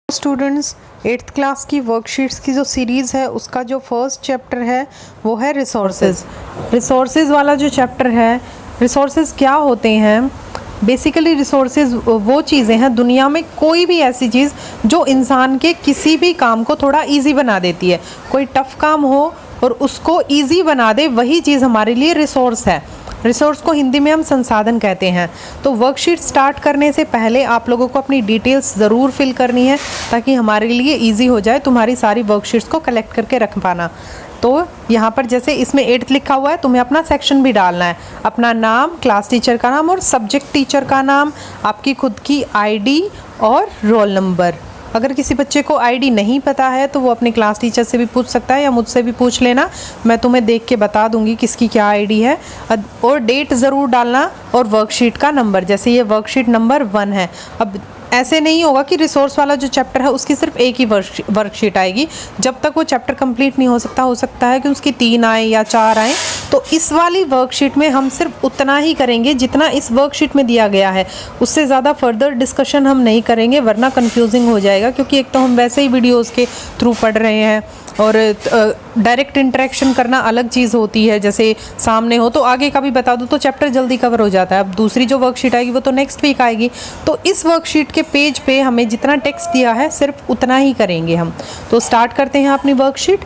Students, 8th class की worksheets की जो सीरीज़ है उसका जो फर्स्ट चैप्टर है वो है रिसोर्सेज वाला जो चैप्टर है। रिसोर्सेज क्या होते हैं? बेसिकली रिसोर्सेज वो चीज़ें हैं दुनिया में, कोई भी ऐसी चीज़ जो इंसान के किसी भी काम को थोड़ा इजी बना देती है। कोई टफ़ काम हो और उसको इजी बना दे, वही चीज़ हमारे लिए रिसोर्स है। रिसोर्स को हिंदी में हम संसाधन कहते हैं। तो वर्कशीट स्टार्ट करने से पहले आप लोगों को अपनी डिटेल्स ज़रूर फिल करनी है ताकि हमारे लिए इजी हो जाए तुम्हारी सारी वर्कशीट्स को कलेक्ट करके रख पाना। तो यहाँ पर जैसे इसमें 8th लिखा हुआ है, तुम्हें अपना सेक्शन भी डालना है, अपना नाम, क्लास टीचर का नाम और सब्जेक्ट टीचर का नाम, आपकी खुद की आईडी और रोल नंबर। अगर किसी बच्चे को आईडी नहीं पता है तो वो अपने क्लास टीचर से भी पूछ सकता है या मुझसे भी पूछ लेना, मैं तुम्हें देख के बता दूंगी किसकी क्या आईडी है। और डेट ज़रूर डालना और वर्कशीट का नंबर, जैसे ये वर्कशीट नंबर 1 है। अब ऐसे नहीं होगा कि रिसोर्स वाला जो चैप्टर है उसकी सिर्फ एक ही वर्कशीट आएगी, जब तक वो चैप्टर कंप्लीट नहीं हो सकता है कि उसकी 3 आए या 4 आए। तो इस वाली वर्कशीट में हम सिर्फ उतना ही करेंगे जितना इस वर्कशीट में दिया गया है, उससे ज़्यादा फर्दर डिस्कशन हम नहीं करेंगे वरना कंफ्यूजिंग हो जाएगा। क्योंकि एक तो हम वैसे ही वीडियोज़ के थ्रू पढ़ रहे हैं और डायरेक्ट इंटरेक्शन करना अलग चीज़ होती है। जैसे सामने हो तो आगे का भी बता दो तो चैप्टर जल्दी कवर हो जाता है। अब दूसरी जो वर्कशीट आएगी वो तो नेक्स्ट वीक आएगी। तो इस वर्कशीट के पेज पे हमें जितना टेक्स्ट दिया है सिर्फ उतना ही करेंगे हम। तो स्टार्ट करते हैं अपनी वर्कशीट।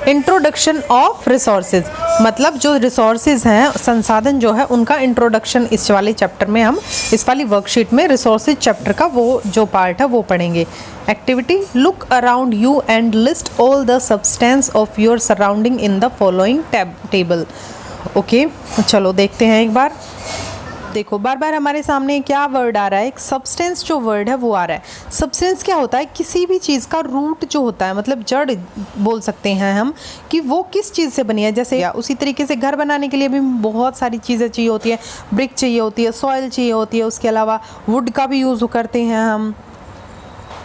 इंट्रोडक्शन ऑफ रिसोर्सेज, मतलब जो रिसोर्सेज हैं, संसाधन जो है, उनका इंट्रोडक्शन इस वाले चैप्टर में हम, इस वाली वर्कशीट में रिसोर्सेज चैप्टर का वो जो पार्ट है वो पढ़ेंगे। Activity, look around you and list all the substance of your surrounding in the following table. Okay, चलो देखते हैं एक बार। देखो बार बार हमारे सामने क्या वर्ड आ रहा है, एक सब्सटेंस जो वर्ड है वो आ रहा है। सब्सटेंस क्या होता है? किसी भी चीज़ का रूट जो होता है, मतलब जड़ बोल सकते हैं हम कि वो किस चीज़ से बनी है। जैसे उसी तरीके से घर बनाने के लिए भी बहुत सारी चीज़ें चाहिए होती है, ब्रिक चाहिए होती है, सॉइल चाहिए होती है, उसके अलावा वुड का भी यूज़ करते हैं हम,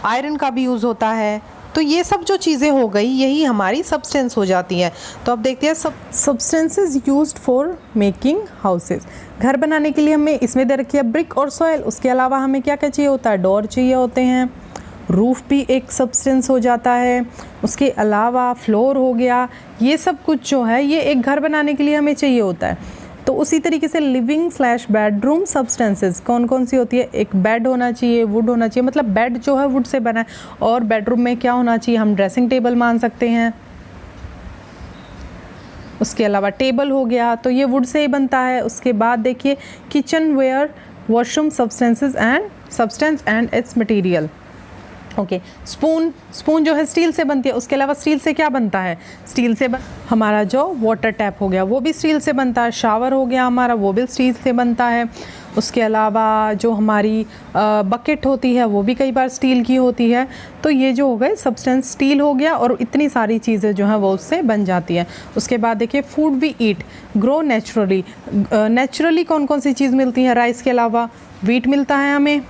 आयरन का भी यूज़ होता है। तो ये सब जो चीज़ें हो गई यही हमारी सब्सटेंस हो जाती है। तो अब देखते हैं substances used for making houses. घर बनाने के लिए हमें इसमें दे रखी है ब्रिक और सॉइल। उसके अलावा हमें क्या क्या चाहिए होता है? डोर चाहिए होते हैं, रूफ भी एक सब्सटेंस हो जाता है, उसके अलावा फ्लोर हो गया। ये सब कुछ जो है ये एक घर बनाने के लिए हमें चाहिए होता है। तो उसी तरीके से लिविंग / बेडरूम सब्सटेंसेस कौन कौन सी होती है? एक बेड होना चाहिए, वुड होना चाहिए, मतलब बेड जो है वुड से बना है। और बेडरूम में क्या होना चाहिए? हम ड्रेसिंग टेबल मान सकते हैं। उसके अलावा टेबल हो गया, तो ये वुड से ही बनता है। उसके बाद देखिए kitchenware, washroom substance and its material. Okay, spoon जो है स्टील से बनती है। उसके अलावा स्टील से क्या बनता है? स्टील से हमारा जो वाटर टैप हो गया वो भी स्टील से बनता है। शावर हो गया हमारा, वो भी स्टील से बनता है। उसके अलावा जो हमारी बकेट होती है वो भी कई बार स्टील की होती है। तो ये जो हो गए सब्सटेंस स्टील हो गया और इतनी सारी चीज़ें जो हैं वो उससे बन जाती हैं। उसके बाद देखिए food we eat grow naturally. Naturally कौन कौन सी चीज़ मिलती है? राइस के अलावा वीट मिलता है हमें।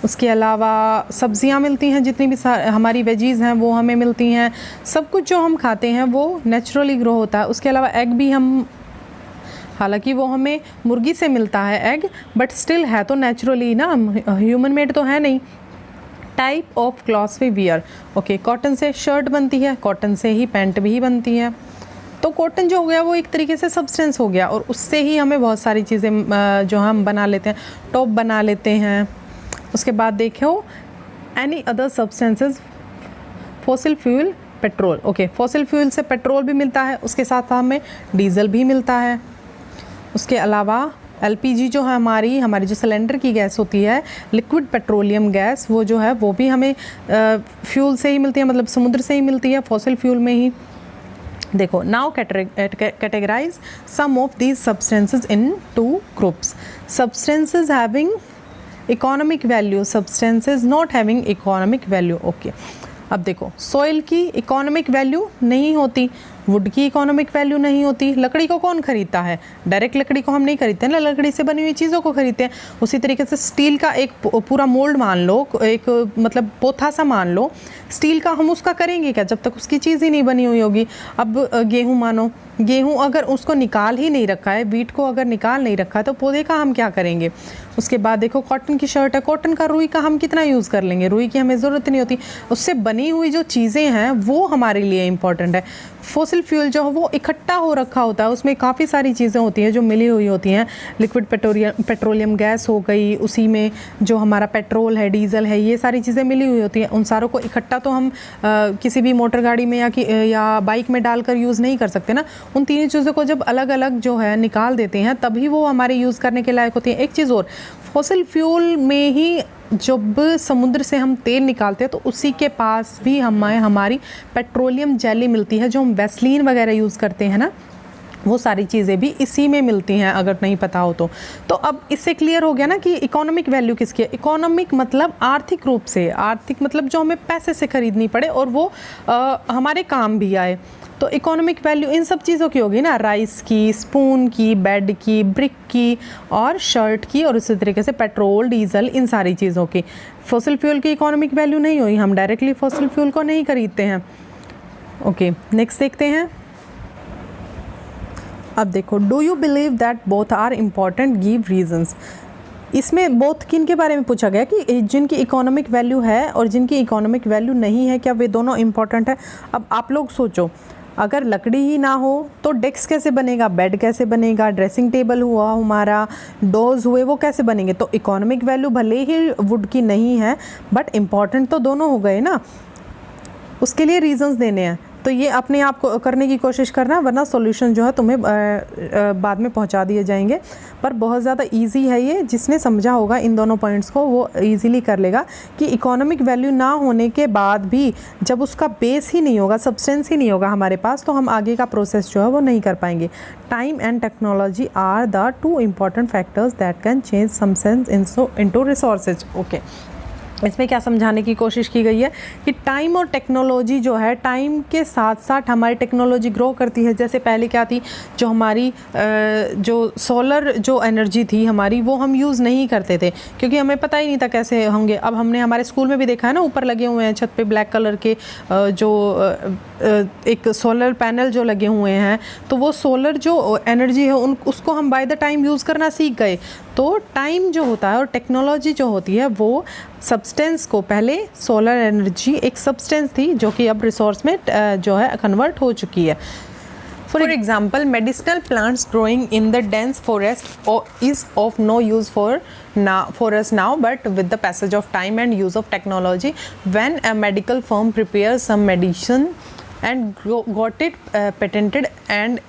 उसके अलावा सब्जियां मिलती हैं, जितनी भी हमारी वेजीज़ हैं वो हमें मिलती हैं। सब कुछ जो हम खाते हैं वो नेचुरली ग्रो होता है। उसके अलावा एग भी हम, हालांकि वो हमें मुर्गी से मिलता है एग, बट स्टिल है तो नेचुरली ना, ह्यूमन मेड तो है नहीं। Type of clothes we wear. Okay, cotton से शर्ट बनती है, कॉटन से ही पैंट भी बनती है। तो कॉटन जो हो गया वो एक तरीके से सब्सटेंस हो गया और उससे ही हमें बहुत सारी चीज़ें जो हम बना लेते हैं, टॉप बना लेते हैं। उसके बाद देखो any other substances, fossil fuel, petrol. Okay, fossil fuel से पेट्रोल भी मिलता है, उसके साथ हमें डीजल भी मिलता है। उसके अलावा एलपीजी जो है हमारी जो सिलेंडर की गैस होती है, लिक्विड पेट्रोलियम गैस, वो जो है वो भी हमें फ्यूल से ही मिलती है, मतलब समुद्र से ही मिलती है, फॉसिल फ्यूल में ही। देखो now categorise some of these substances in 2 groups. Substances having economic value, substances not having economic value. Okay, अब देखो सॉइल की इकोनॉमिक वैल्यू नहीं होती, वुड की इकोनॉमिक वैल्यू नहीं होती। लकड़ी को कौन खरीदता है? डायरेक्ट लकड़ी को हम नहीं खरीदते ना, लकड़ी से बनी हुई चीज़ों को खरीदते हैं। उसी तरीके से स्टील का एक पूरा मोल्ड मान लो, एक मतलब पोथा सा मान लो स्टील का, हम उसका करेंगे क्या जब तक उसकी चीज़ ही नहीं बनी हुई होगी। अब गेहूँ मानो, गेहूँ अगर उसको निकाल ही नहीं रखा है, वीट को अगर निकाल नहीं रखा है तो पौधे का हम क्या करेंगे। उसके बाद देखो कॉटन की शर्ट है, कॉटन का रुई का हम कितना यूज़ कर लेंगे, रुई की हमें ज़रूरत नहीं होती। उससे बनी हुई जो चीज़ें हैं वो हमारे लिए इम्पॉर्टेंट है। फॉसिल फ्यूल जो है वो इकट्ठा हो रखा होता है, उसमें काफ़ी सारी चीज़ें होती हैं जो मिली हुई होती हैं। लिक्विड पेट्रोलियम गैस हो गई, उसी में जो हमारा पेट्रोल है, डीजल है, ये सारी चीज़ें मिली हुई होती हैं। उन सारों को इकट्ठा तो हम किसी भी मोटर गाड़ी में या बाइक में डालकर यूज़ नहीं कर सकते ना। उन तीनों चीज़ों को जब अलग अलग जो है निकाल देते हैं तभी वो हमारे यूज़ करने के लायक होती है। एक चीज़ और, फॉसिल फ्यूल में ही जब समुद्र से हम तेल निकालते हैं तो उसी के पास भी हमारी पेट्रोलियम जेली मिलती है, जो हम वैसलीन वगैरह यूज़ करते हैं ना, वो सारी चीज़ें भी इसी में मिलती हैं, अगर नहीं पता हो तो। तो अब इससे क्लियर हो गया ना कि इकोनॉमिक वैल्यू किसकी है। इकोनॉमिक मतलब आर्थिक रूप से, आर्थिक मतलब जो हमें पैसे से खरीदनी पड़े और वो हमारे काम भी आए। तो इकोनॉमिक वैल्यू इन सब चीज़ों की होगी ना, राइस की, स्पून की, बेड की, ब्रिक की और शर्ट की, और इसी तरीके से पेट्रोल, डीजल, इन सारी चीज़ों की। फॉसिल फ्यूल की इकोनॉमिक वैल्यू नहीं हुई, हम डायरेक्टली फॉसिल फ्यूल को नहीं खरीदते हैं। ओके, नेक्स्ट देखते हैं। अब देखो, do you believe that both are important, give reasons. इसमें बोथ किन के बारे में पूछा गया कि जिनकी इकोनॉमिक वैल्यू है और जिनकी इकोनॉमिक वैल्यू नहीं है, क्या वे दोनों इम्पॉर्टेंट है। अब आप लोग सोचो, अगर लकड़ी ही ना हो तो डेस्क कैसे बनेगा, बेड कैसे बनेगा, ड्रेसिंग टेबल हुआ हमारा, डोर्स हुए, वो कैसे बनेंगे। तो इकोनॉमिक वैल्यू भले ही वुड की नहीं है बट इम्पॉर्टेंट तो दोनों हो गए ना, उसके लिए रीजंस देने हैं। तो ये अपने आप को करने की कोशिश करना, वरना सॉल्यूशन जो है तुम्हें बाद में पहुंचा दिए जाएंगे। पर बहुत ज़्यादा इजी है ये, जिसने समझा होगा इन दोनों पॉइंट्स को वो इजीली कर लेगा कि इकोनॉमिक वैल्यू ना होने के बाद भी जब उसका बेस ही नहीं होगा, सब्सटेंस ही नहीं होगा हमारे पास, तो हम आगे का प्रोसेस जो है वो नहीं कर पाएंगे। Time and technology are the two important factors that can change some sense into resources. Okay, इसमें क्या समझाने की कोशिश की गई है कि टाइम और टेक्नोलॉजी जो है, टाइम के साथ साथ हमारी टेक्नोलॉजी ग्रो करती है। जैसे पहले क्या थी, जो हमारी जो सोलर जो एनर्जी थी हमारी, वो हम यूज़ नहीं करते थे क्योंकि हमें पता ही नहीं था कैसे होंगे। अब हमने हमारे स्कूल में भी देखा है ना, ऊपर लगे हुए हैं छत पे ब्लैक कलर के जो एक सोलर पैनल जो लगे हुए हैं, तो वो सोलर जो एनर्जी है उसको हम बाय द टाइम यूज़ करना सीख गए। तो टाइम जो होता है और टेक्नोलॉजी जो होती है वो सब्सटेंस को, पहले सोलर एनर्जी एक सब्सटेंस थी जो कि अब रिसोर्स में जो है कन्वर्ट हो चुकी है। For example, medicinal plants growing in the dense forest is of no use for us now, but with the passage of time and use of technology, when a medical firm prepares some medicine and got it patented and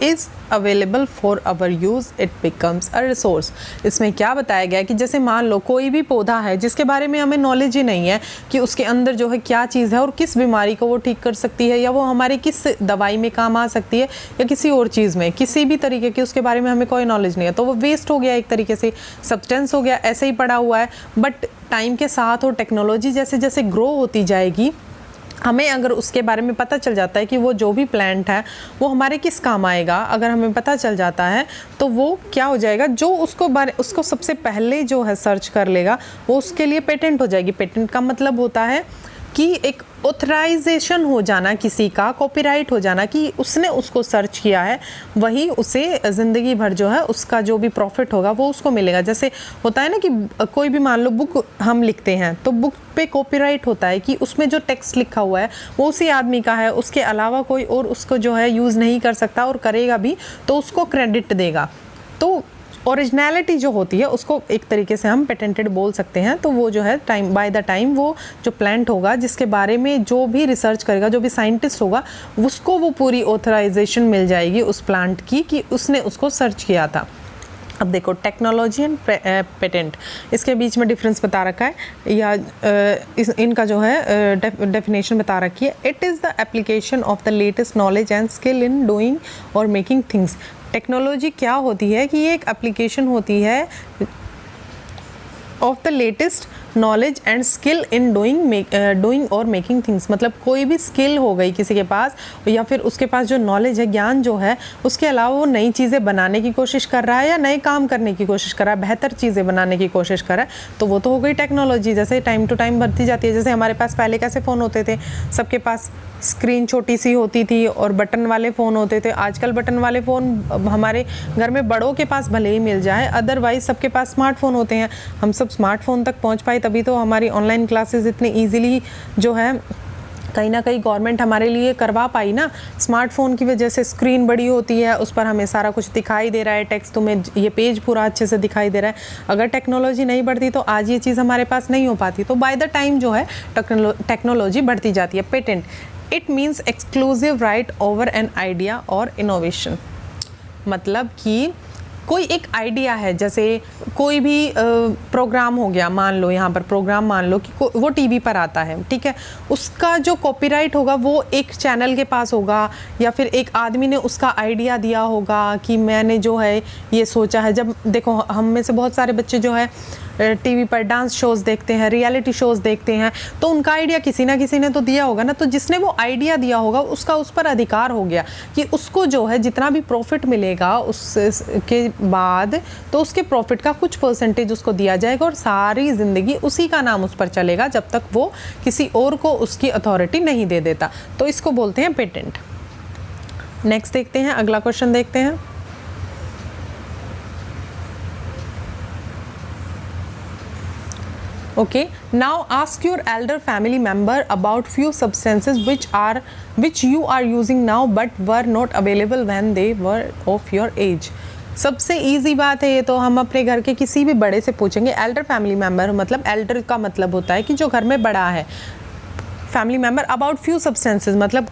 is available for our use, it becomes a resource। इसमें क्या बताया गया कि जैसे मान लो कोई भी पौधा है जिसके बारे में हमें नॉलेज ही नहीं है कि उसके अंदर जो है क्या चीज़ है और किस बीमारी को वो ठीक कर सकती है, या वो हमारी किस दवाई में काम आ सकती है, या किसी और चीज़ में, किसी भी तरीके की उसके बारे में हमें कोई नॉलेज नहीं है, तो वो वेस्ट हो गया, एक तरीके से सब्सटेंस हो गया, ऐसे ही पड़ा हुआ है। बट टाइम के साथ और टेक्नोलॉजी जैसे जैसे ग्रो होती जाएगी, हमें अगर उसके बारे में पता चल जाता है कि वो जो भी प्लांट है वो हमारे किस काम आएगा, अगर हमें पता चल जाता है तो वो क्या हो जाएगा, जो उसको सबसे पहले जो है सर्च कर लेगा वो उसके लिए पेटेंट हो जाएगी। पेटेंट का मतलब होता है कि एक ऑथराइजेशन हो जाना, किसी का कॉपीराइट हो जाना कि उसने उसको सर्च किया है, वही उसे ज़िंदगी भर जो है उसका जो भी प्रॉफिट होगा वो उसको मिलेगा। जैसे होता है ना कि कोई भी मान लो बुक हम लिखते हैं तो बुक पे कॉपीराइट होता है कि उसमें जो टेक्स्ट लिखा हुआ है वो उसी आदमी का है, उसके अलावा कोई और उसको जो है यूज़ नहीं कर सकता, और करेगा भी तो उसको क्रेडिट देगा। तो ओरिजिनलिटी जो होती है उसको एक तरीके से हम पेटेंटेड बोल सकते हैं। तो वो जो है टाइम बाय द टाइम वो जो प्लांट होगा, जिसके बारे में जो भी रिसर्च करेगा, जो भी साइंटिस्ट होगा, उसको वो पूरी ऑथराइजेशन मिल जाएगी उस प्लांट की कि उसने उसको सर्च किया था। अब देखो, टेक्नोलॉजी एंड पेटेंट, इसके बीच में डिफरेंस बता रखा है, या इनका जो है डेफिनेशन बता रखी है। It is the application of the latest knowledge and skill in doing और मेकिंग थिंग्स। टेक्नोलॉजी क्या होती है कि ये एक एप्लीकेशन होती है of the latest knowledge and skill in doing और मेकिंग थिंग्स, मतलब कोई भी स्किल हो गई किसी के पास या फिर उसके पास जो नॉलेज है, ज्ञान जो है, उसके अलावा वो नई चीज़ें बनाने की कोशिश कर रहा है या नए काम करने की कोशिश कर रहा है, बेहतर चीज़ें बनाने की कोशिश कर रहा है, तो वो तो हो गई टेक्नोलॉजी। जैसे टाइम टू टाइम बढ़ती जाती है। जैसे हमारे पास पहले कैसे फ़ोन होते थे, सबके पास स्क्रीन छोटी सी होती थी और बटन वाले फ़ोन होते थे। आजकल बटन वाले फ़ोन हमारे घर में बड़ों के पास भले ही मिल जाए, अदरवाइज़ सबके पास स्मार्टफोन होते हैं। हम सब स्मार्टफोन तक पहुंच पाए तभी तो हमारी ऑनलाइन क्लासेस इतनी ईजीली जो है कहीं ना कहीं गवर्नमेंट हमारे लिए करवा पाई ना। स्मार्टफोन की वजह से स्क्रीन बड़ी होती है, उस पर हमें सारा कुछ दिखाई दे रहा है, टेक्स्ट तुम्हें ये पेज पूरा अच्छे से दिखाई दे रहा है। अगर टेक्नोलॉजी नहीं बढ़ती तो आज ये चीज़ हमारे पास नहीं हो पाती। तो बाय द टाइम जो है टेक्नोलॉजी बढ़ती जाती है। Patent, it means exclusive right over an idea और इनोवेशन, मतलब कि कोई एक आइडिया है, जैसे कोई भी प्रोग्राम हो गया, मान लो यहाँ पर प्रोग्राम मान लो कि वो टीवी पर आता है, ठीक है, उसका जो कॉपीराइट होगा वो एक चैनल के पास होगा या फिर एक आदमी ने उसका आइडिया दिया होगा कि मैंने जो है ये सोचा है। जब देखो हम में से बहुत सारे बच्चे जो है टीवी पर डांस शोज़ देखते हैं, रियलिटी शोज़ देखते हैं, तो उनका आइडिया किसी ना किसी ने तो दिया होगा ना। तो जिसने वो आइडिया दिया होगा उसका उस पर अधिकार हो गया कि उसको जो है जितना भी प्रॉफिट मिलेगा उसके बाद, तो उसके प्रॉफिट का कुछ परसेंटेज उसको दिया जाएगा और सारी ज़िंदगी उसी का नाम उस पर चलेगा जब तक वो किसी और को उसकी अथॉरिटी नहीं दे देता। तो इसको बोलते हैं पेटेंट। नेक्स्ट देखते हैं, अगला क्वेश्चन देखते हैं। Okay, now ask your elder family member about few substances which you are using now but were not available when they were of your age. सबसे इजी बात है ये, तो हम अपने घर के किसी भी बड़े से पूछेंगे। एल्डर फैमिली मेम्बर मतलब एल्डर का मतलब होता है कि जो घर में बड़ा है। Family member about few substances मतलब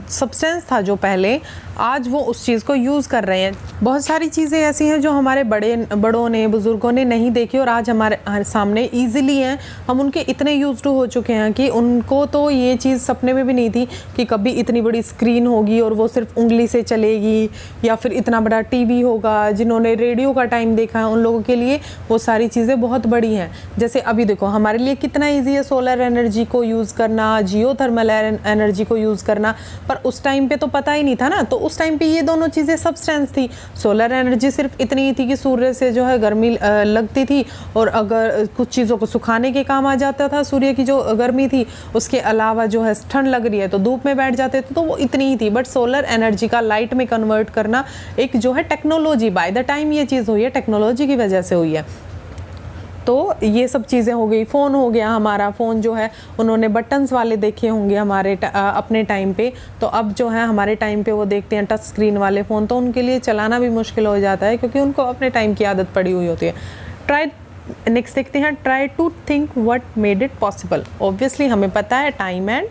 सब्सटेंस था जो पहले, आज वो उस चीज़ को यूज़ कर रहे हैं। बहुत सारी चीज़ें ऐसी हैं जो हमारे बड़ों ने, बुज़ुर्गों ने नहीं देखी और आज हमारे सामने ईजिली हैं। हम उनके इतने यूज़ टू हो चुके हैं कि उनको तो ये चीज़ सपने में भी नहीं थी कि कभी इतनी बड़ी स्क्रीन होगी और वो सिर्फ उंगली से चलेगी, या फिर इतना बड़ा टीवी होगा। जिन्होंने रेडियो का टाइम देखा है उन लोगों के लिए वो सारी चीज़ें बहुत बड़ी हैं। जैसे अभी देखो हमारे लिए कितना ईजी है सोलर एनर्जी को यूज़ करना, जियोथर्मल एनर्जी को यूज़ करना, पर उस टाइम पे तो पता ही नहीं था ना। तो उस टाइम पे ये दोनों चीज़ें सब्सटेंस थी। सोलर एनर्जी सिर्फ इतनी ही थी कि सूर्य से जो है गर्मी लगती थी और अगर कुछ चीज़ों को सुखाने के काम आ जाता था सूर्य की जो गर्मी थी, उसके अलावा जो है ठंड लग रही है तो धूप में बैठ जाते थे, तो वो इतनी ही थी। बट सोलर एनर्जी का लाइट में कन्वर्ट करना एक जो है टेक्नोलॉजी, बाय द टाइम ये चीज़ हुई है टेक्नोलॉजी की वजह से हुई है। तो ये सब चीज़ें हो गई। फ़ोन हो गया हमारा, फ़ोन जो है उन्होंने बटन्स वाले देखे होंगे हमारे अपने टाइम पे, तो अब जो है हमारे टाइम पे वो देखते हैं टच स्क्रीन वाले फ़ोन, तो उनके लिए चलाना भी मुश्किल हो जाता है क्योंकि उनको अपने टाइम की आदत पड़ी हुई होती है। नेक्स्ट देखते हैं, try to think what made it possible. Obviously हमें पता है time and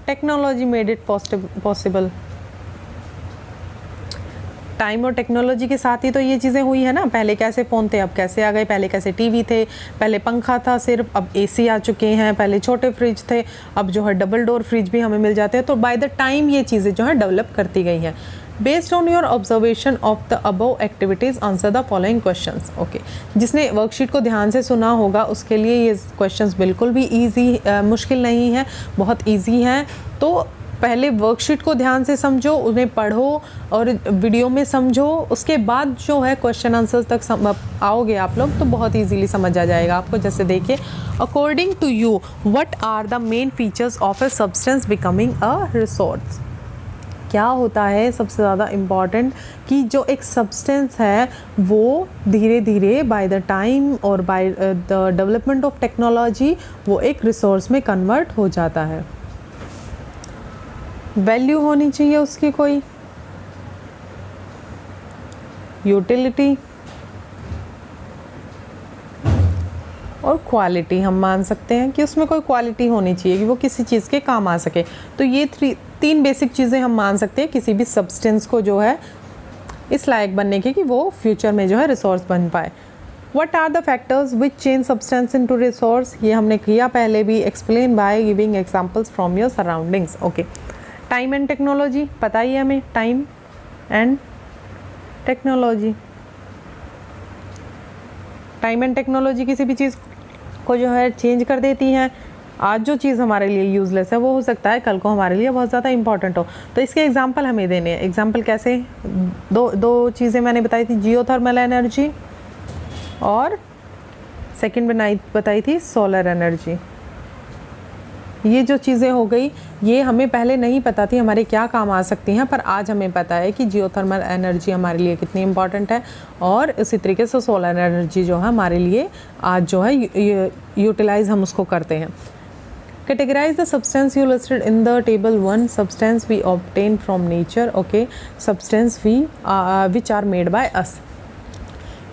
technology made it possible. Time और टेक्नोलॉजी के साथ ही तो ये चीज़ें हुई है ना। पहले कैसे फ़ोन थे, अब कैसे आ गए। पहले कैसे टीवी थे, पहले पंखा था सिर्फ, अब एसी आ चुके हैं। पहले छोटे फ्रिज थे, अब जो है डबल डोर फ्रिज भी हमें मिल जाते हैं। तो बाय द टाइम ये चीज़ें जो है डेवलप करती गई हैं। Based on your observation of the above activities answer the following questions. Okay, जिसने वर्कशीट को ध्यान से सुना होगा उसके लिए ये क्वेश्चंस बिल्कुल भी ईजी मुश्किल नहीं है, बहुत ईजी हैं। तो पहले वर्कशीट को ध्यान से समझो, उन्हें पढ़ो और वीडियो में समझो, उसके बाद जो है क्वेश्चन आंसर्स तक आओगे आप लोग तो बहुत इजीली समझ आ जाएगा आपको। जैसे देखिए, according to you what are the main features of a substance becoming a resource. क्या होता है सबसे ज़्यादा इम्पॉर्टेंट कि जो एक सब्सटेंस है वो धीरे धीरे बाय द टाइम और by the development of technology वो एक रिसोर्स में कन्वर्ट हो जाता है। वैल्यू होनी चाहिए उसकी, कोई यूटिलिटी और क्वालिटी। हम मान सकते हैं कि उसमें कोई क्वालिटी होनी चाहिए कि वो किसी चीज़ के काम आ सके। तो ये तीन बेसिक चीज़ें हम मान सकते हैं किसी भी सब्सटेंस को जो है इस लायक बनने की कि वो फ्यूचर में जो है रिसोर्स बन पाए। What are the factors which change substance into resource? ये हमने किया पहले भी, explain by giving examples from your surroundings. Okay. Time and technology पता ही है हमें, time and technology. Time and technology किसी भी चीज़ को जो है चेंज कर देती हैं। आज जो चीज़ हमारे लिए यूज़लेस है वो हो सकता है कल को हमारे लिए बहुत ज़्यादा इंपॉर्टेंट हो। तो इसके एग्जांपल हमें देने हैं। एग्जांपल कैसे? दो चीज़ें मैंने बताई थी, जियोथर्मल एनर्जी और सेकंड बताई थी सोलर एनर्जी। ये जो चीज़ें हो गई, ये हमें पहले नहीं पता थी हमारे क्या काम आ सकती हैं, पर आज हमें पता है कि जियोथर्मल एनर्जी हमारे लिए कितनी इंपॉर्टेंट है। और इसी तरीके से सोलर एनर्जी जो है हमारे लिए आज जो है यूटिलाइज हम उसको करते हैं। Categorize the substance you listed in the table 1. Substance we obtain from nature. Okay, substance which are made by us.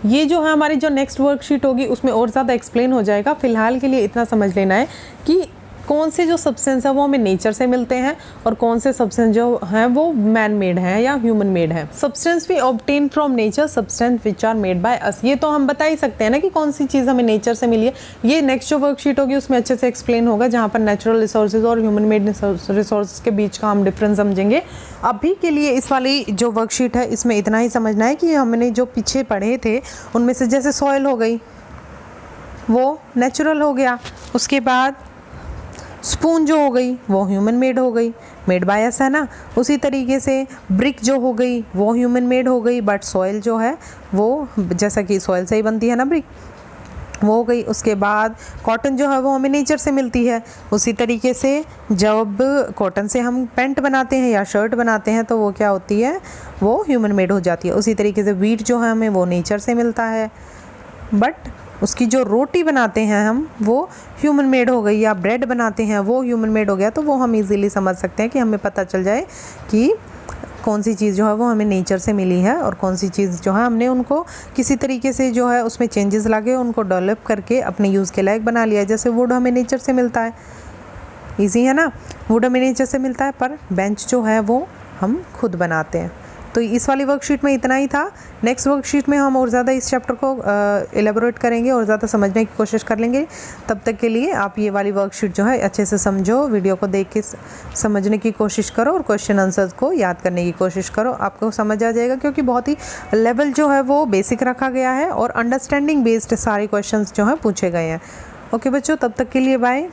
ये जो है हमारी जो नेक्स्ट वर्कशीट होगी उसमें और ज़्यादा एक्सप्लेन हो जाएगा। फिलहाल के लिए इतना समझ लेना है कि कौन से जो सब्सटेंस है वो हमें नेचर से मिलते हैं और कौन से सब्सटेंस जो हैं वो मैन मेड हैं या ह्यूमन मेड है। Substance we obtain from nature, substance which are made by us. ये तो हम बता ही सकते हैं ना कि कौन सी चीज़ हमें नेचर से मिली है। ये नेक्स्ट जो वर्कशीट होगी उसमें अच्छे से एक्सप्लेन होगा, जहाँ पर नेचुरल रिसोर्सेज और ह्यूमन मेड रिसोर्सेज के बीच का हम डिफरेंस समझेंगे। अभी के लिए इस वाली जो वर्कशीट है इसमें इतना ही समझना है कि हमने जो पीछे पढ़े थे उनमें से जैसे सॉइल हो गई वो नेचुरल हो गया, उसके बाद स्पून जो हो गई वो ह्यूमन मेड हो गई, मेड बाय अस है ना। उसी तरीके से ब्रिक जो हो गई वो ह्यूमन मेड हो गई, बट सॉइल जो है वो जैसा कि सॉइल से ही बनती है ना ब्रिक, वो हो गई। उसके बाद कॉटन जो है वो हमें नेचर से मिलती है। उसी तरीके से जब कॉटन से हम पैंट बनाते हैं या शर्ट बनाते हैं तो वो क्या होती है, वो ह्यूमन मेड हो जाती है। उसी तरीके से व्हीट जो है हमें वो नेचर से मिलता है, बट उसकी जो रोटी बनाते हैं हम वो ह्यूमन मेड हो गई, या ब्रेड बनाते हैं वो ह्यूमन मेड हो गया। तो वो हम इजीली समझ सकते हैं कि हमें पता चल जाए कि कौन सी चीज़ जो है वो हमें नेचर से मिली है और कौन सी चीज़ जो है हमने उनको किसी तरीके से जो है उसमें चेंजेस लाके उनको डेवलप करके अपने यूज़ के लायक बना लिया। जैसे वुड हमें नेचर से मिलता है, ईजी है ना, वुड हमें नेचर से मिलता है, पर बेंच जो है वो हम खुद बनाते हैं। तो इस वाली वर्कशीट में इतना ही था। नेक्स्ट वर्कशीट में हम और ज़्यादा इस चैप्टर को एलेबोरेट करेंगे और ज़्यादा समझने की कोशिश कर लेंगे। तब तक के लिए आप ये वाली वर्कशीट जो है अच्छे से समझो, वीडियो को देख के समझने की कोशिश करो और क्वेश्चन आंसर्स को याद करने की कोशिश करो। आपको समझ आ जाएगा क्योंकि बहुत ही लेवल जो है वो बेसिक रखा गया है और अंडरस्टैंडिंग बेस्ड सारे क्वेश्चन जो हैं पूछे गए हैं। ओके बच्चों, तब तक के लिए बाय।